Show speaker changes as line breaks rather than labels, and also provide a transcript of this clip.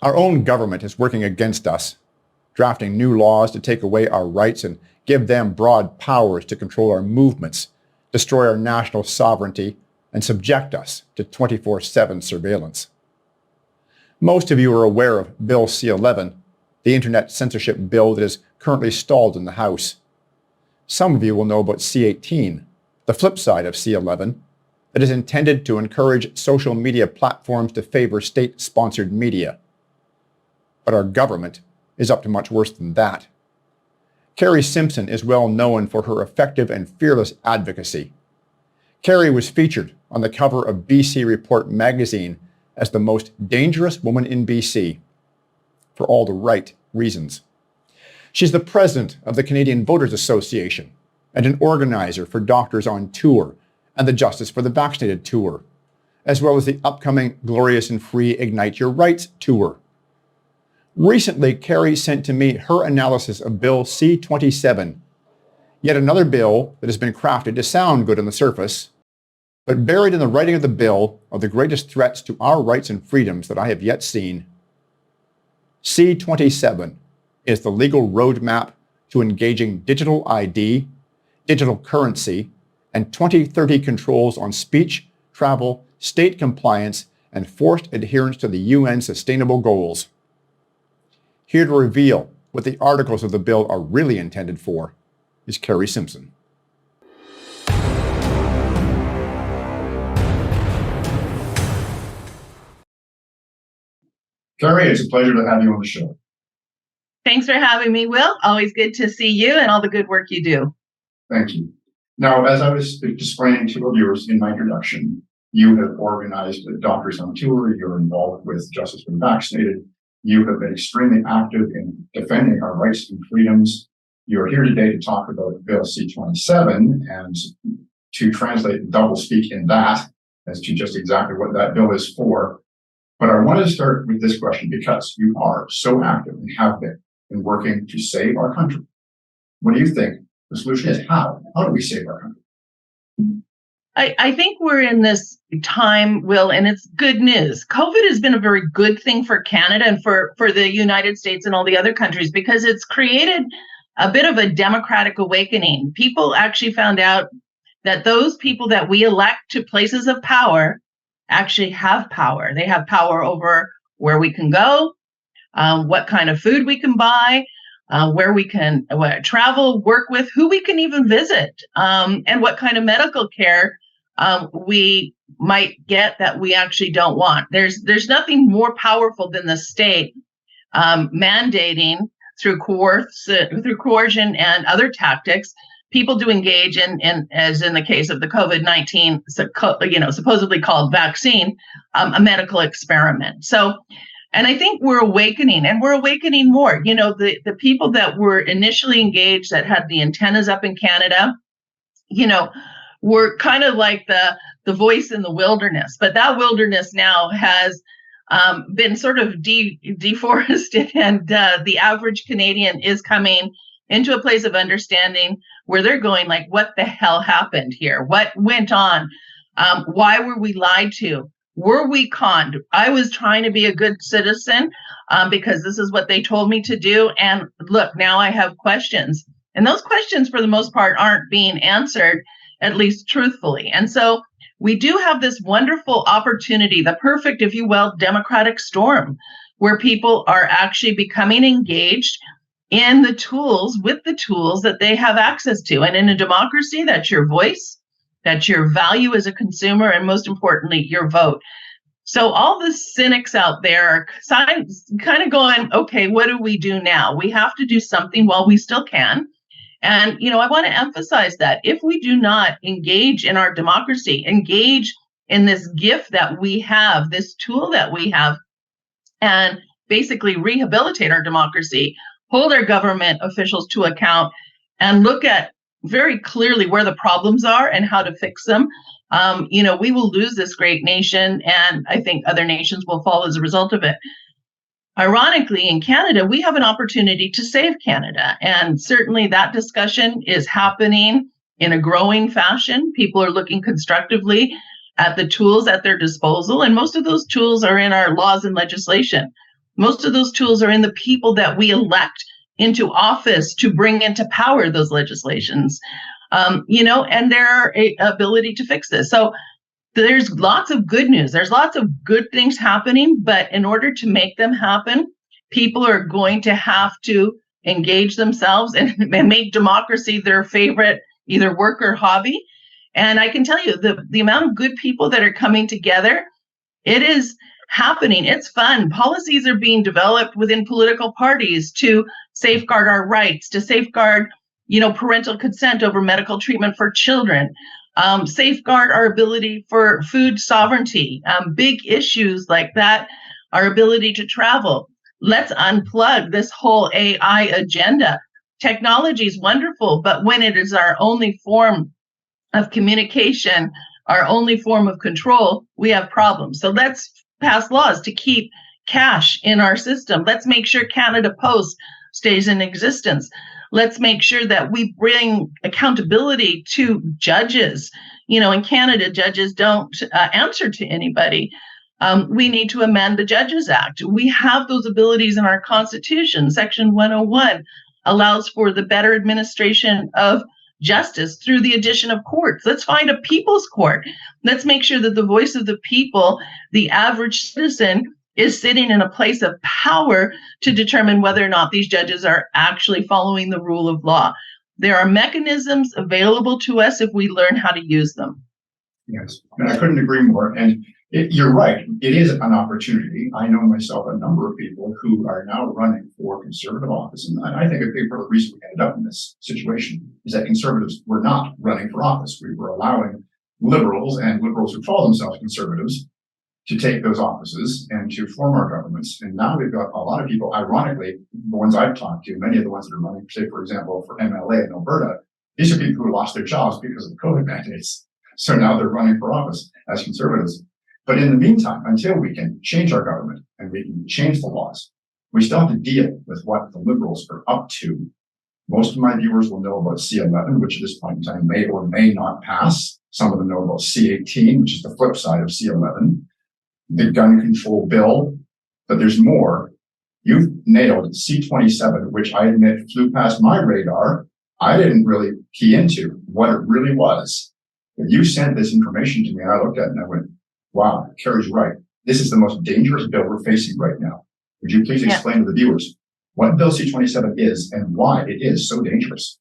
Our own government is working against us, drafting new laws to take away our rights and give them broad powers to control our movements, destroy our national sovereignty, and subject us to 24/7 surveillance. Most of you are aware of Bill C-11, the internet censorship bill that is currently stalled in the House. Some of you will know about C-18, the flip side of C-11, that is intended to encourage social media platforms to favor state-sponsored media. But our government is up to much worse than that. Carrie Simpson is well known for her effective and fearless advocacy. Carrie was featured on the cover of BC Report magazine as the most dangerous woman in BC, for all the right reasons. She's the president of the Canadian Voters Association and an organizer for Doctors on Tour and the Justice for the Vaccinated Tour, as well as the upcoming Glorious and Free Ignite Your Rights Tour. Recently, Carrie sent to me her analysis of Bill C-27, yet another bill that has been crafted to sound good on the surface, but buried in the writing of the bill are the greatest threats to our rights and freedoms that I have yet seen. C-27 is the legal roadmap to engaging digital ID, digital currency, and 2030 controls on speech, travel, state compliance, and forced adherence to the UN Sustainable Goals. Here to reveal what the articles of the bill are really intended for is Carrie Simpson.
Carrie, it's a pleasure to have you on the show.
Thanks for having me, Will. Always good to see you and all the good work you do.
Thank you. Now, as I was explaining to our viewers in my introduction, you have organized Doctors on Tour. You're involved with Justice for the Vaccinated. You have been extremely active in defending our rights and freedoms. You're here today to talk about Bill C-27 and to translate doublespeak in that as to just exactly what that bill is for. But I want to start with this question because you are so active and have been in working to save our country. What do you think the solution is? How? How do we save our country?
I think we're in this time, Will, and it's good news. COVID has been a very good thing for Canada and for the United States and all the other countries because it's created a bit of a democratic awakening. People actually found out that those people that we elect to places of power actually have power. They have power over where we can go, what kind of food we can buy, where we can travel, work with, who we can even visit, and what kind of medical care we might get that we actually don't want. There's nothing more powerful than the state mandating through coercion and other tactics people to engage in, as in the case of the COVID-19, supposedly called vaccine, a medical experiment. So, and I think we're awakening, and we're awakening more. You know, the people that were initially engaged that had the antennas up in Canada, were kind of like the voice in the wilderness. But that wilderness now has been sort of deforested, and the average Canadian is coming into a place of understanding where they're going like, what the hell happened here? What went on? Why were we lied to? Were we conned? I was trying to be a good citizen because this is what they told me to do. And look, now I have questions. And those questions, for the most part, aren't being answered, at least truthfully. And so we do have this wonderful opportunity, the perfect, if you will, democratic storm, where people are actually becoming engaged in the tools, with the tools that they have access to. And in a democracy, that's your voice, that's your value as a consumer, and most importantly, your vote. So all the cynics out there are kind of going, okay, what do we do now? We have to do something while we still can. And, I want to emphasize that if we do not engage in our democracy, engage in this gift that we have, this tool that we have, and basically rehabilitate our democracy, hold our government officials to account, and look at very clearly where the problems are and how to fix them, we will lose this great nation, and I think other nations will fall as a result of it. Ironically, in Canada, we have an opportunity to save Canada, and certainly that discussion is happening in a growing fashion. People are looking constructively at the tools at their disposal, and most of those tools are in our laws and legislation. Most of those tools are in the people that we elect into office to bring into power those legislations, and their ability to fix this. So there's lots of good news. There's lots of good things happening, but in order to make them happen, people are going to have to engage themselves and make democracy their favorite either work or hobby. And I can tell you the amount of good people that are coming together, it is happening. It's fun. Policies are being developed within political parties to safeguard our rights, to safeguard, parental consent over medical treatment for children, safeguard our ability for food sovereignty, big issues like that, our ability to travel. Let's unplug this whole AI agenda. Technology is wonderful, but when it is our only form of communication, our only form of control, we have problems. So let's pass laws to keep cash in our system. Let's make sure Canada Post stays in existence. Let's make sure that we bring accountability to judges. In Canada, judges don't answer to anybody. We need to amend the Judges Act. We have those abilities in our Constitution. Section 101 allows for the better administration of justice through the addition of courts. Let's find a people's court. Let's make sure that the voice of the people, the average citizen, is sitting in a place of power to determine whether or not these judges are actually following the rule of law. There are mechanisms available to us if we learn how to use them.
Yes, and I couldn't agree more. And you're right. It is an opportunity. I know myself a number of people who are now running for conservative office. And I think a big part of the reason we ended up in this situation is that conservatives were not running for office. We were allowing liberals and liberals who call themselves conservatives to take those offices and to form our governments. And now we've got a lot of people, ironically, the ones I've talked to, many of the ones that are running, say, for example, for MLA in Alberta, these are people who lost their jobs because of the COVID mandates. So now they're running for office as conservatives. But in the meantime, until we can change our government and we can change the laws, we still have to deal with what the liberals are up to. Most of my viewers will know about C-11, which at this point in time may or may not pass. Some of them know about C-18, which is the flip side of C-11. The gun control bill, but there's more. You've nailed C-27, which I admit flew past my radar. I didn't really key into what it really was. But you sent this information to me, and I looked at it and I went, wow, Carrie's right. This is the most dangerous bill we're facing right now. Would you please explain to the viewers what Bill C-27 is and why it is so dangerous?